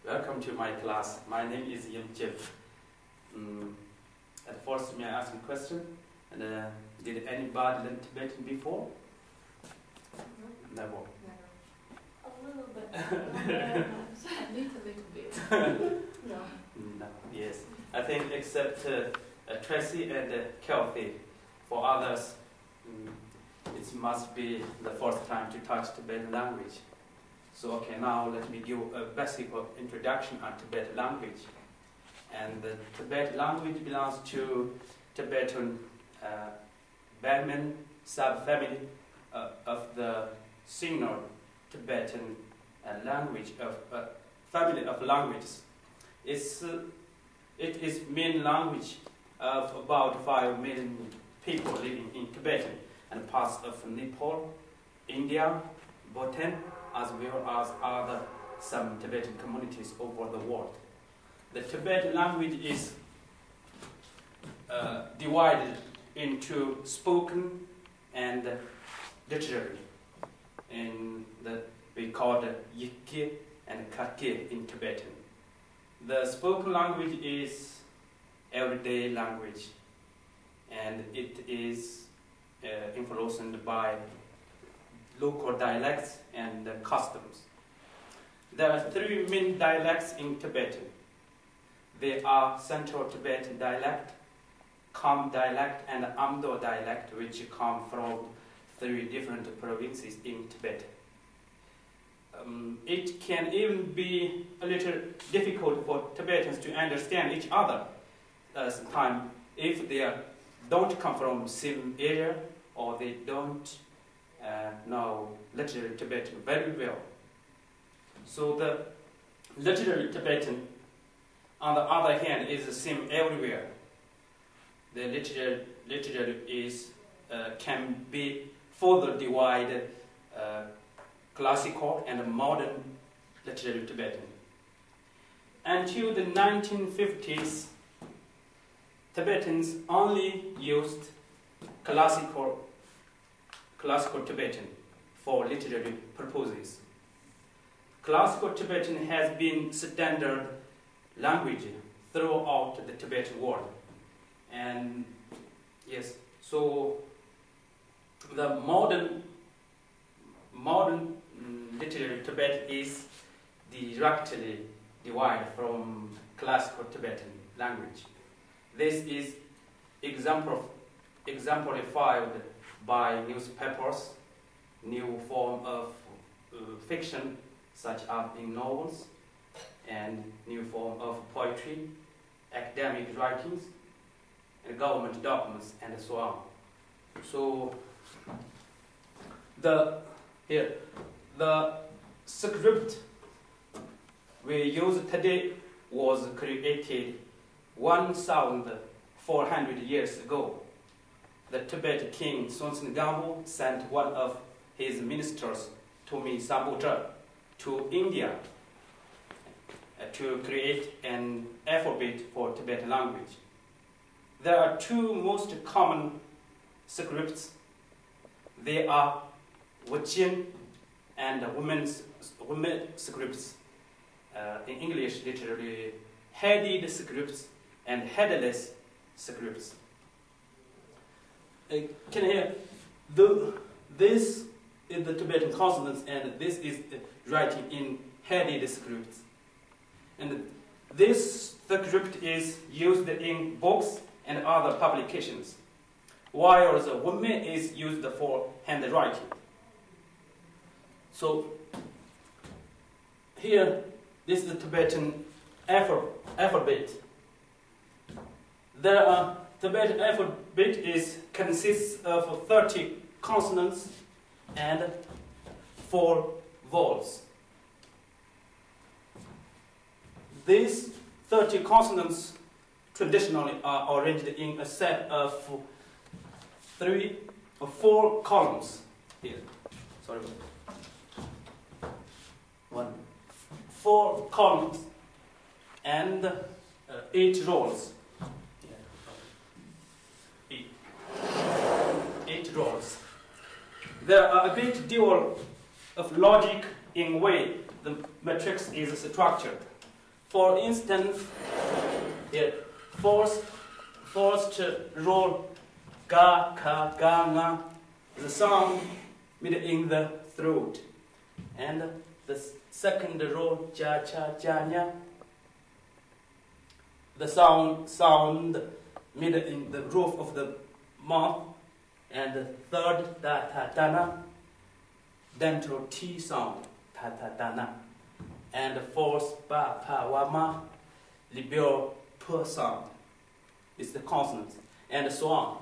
Welcome to my class. My name is Yumjeap. At first, may I ask a question? And, did anybody learn Tibetan before? No. Never. A little bit. Not very much. At least a little bit. No. No. Yes. I think except Tracy and Kelty. For others, it must be the first time to touch Tibetan language. So, okay, now let me give a basic introduction on Tibetan language. And the Tibetan language belongs to Tibetan Brahmin subfamily of the Sino-Tibetan language of family of languages. It is main language of about 5 million people living in Tibetan and parts of Nepal, India, Bhutan, as well as some Tibetan communities over the world. The Tibetan language is divided into spoken and literary. We call it Yike and Kake in Tibetan. The spoken language is everyday language, and it is influenced by local dialects and customs. There are 3 main dialects in Tibetan. They are Central Tibetan dialect, Kham dialect, and Amdo dialect, which come from 3 different provinces in Tibet. It can even be a little difficult for Tibetans to understand each other sometimes if they don't come from same area or they don't know literary Tibetan very well. So the literary Tibetan, on the other hand, is the same everywhere. The literary is can be further divided classical and modern literary Tibetan. Until the 1950s, Tibetans only used classical Tibetan for literary purposes. Classical Tibetan has been standard language throughout the Tibetan world. And yes, so the modern literary Tibetan is directly divided from classical Tibetan language. This is exemplified by newspapers, new form of fiction such as in novels, and new form of poetry, academic writings, and government documents, and so on. So the script we use today was created 1,400 years ago. The Tibetan king Sonsen Gampo sent one of his ministers, Tomi Sambutra, to India to create an alphabet for Tibetan language. There are 2 most common scripts. They are Wiccan and women scripts. In English, literally headed scripts and headless scripts. Can you hear? This is the Tibetan consonants, and this is writing in headed scripts. And this script is used in books and other publications, while the women is used for handwriting. So here, this is the Tibetan alphabet. Tibetan alphabet consists of 30 consonants and 4 vowels. These 30 consonants traditionally are arranged in a set of 3 or 4 columns. Here, sorry. 4 columns and 8 rows. 8 rows. There are a great deal of logic in way the matrix is structured. For instance, here, first roll, ga, ka, ga, nga, the sound mid in the throat. And the second roll, ja, cha, ja, nya, the sound mid in the roof of the mouth. And the third, da, ta, da, na, dental T sound, ta, ta, da, na. And the fourth, ba, pa, wa, ma, labial p sound. It's the consonants, and so on.